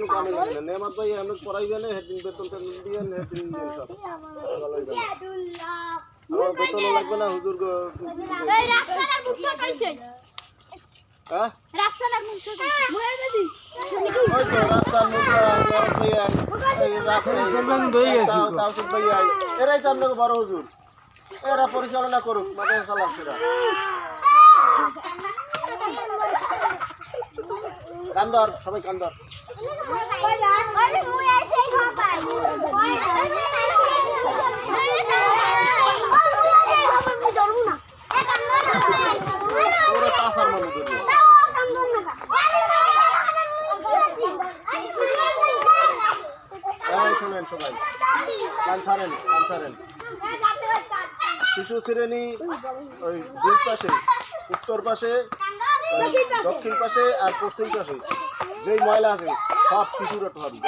কামে লাগে না নেমাত ভাই আমি পড়াইবে না হেদিন বেতন টেতন দিয়েন হেদিন দিন সব ভালোই যাবে আমার বেতন লাগবে না হুজুর গো এই রাখছানার মুখটা কইছে হ্যাঁ রাখছানার মুখটা কইছে মরে গেছি ওই তো রাস্তার মুখটা ভাইয়া এই রাস্তা দই গেছি তাওসিফ ভাইয়া এরাই তো আপনাকে বড় হুজুর এরা পরিচালনা করুক মাদ্রাসা চালাচ্ছেরা কান্দর সবাই কান্দর আরে মুই আইছেই খাবাই ওরা তাসার মনে করবে এই শুনেন সবাই কান ছাড়েন শিশু শ্রেণী ওই দুই পাশে উত্তর পাশে দক্ষিণ পাশে আর পশ্চিম পাশে যেই ময়লা আছে সব শিশুরা হবে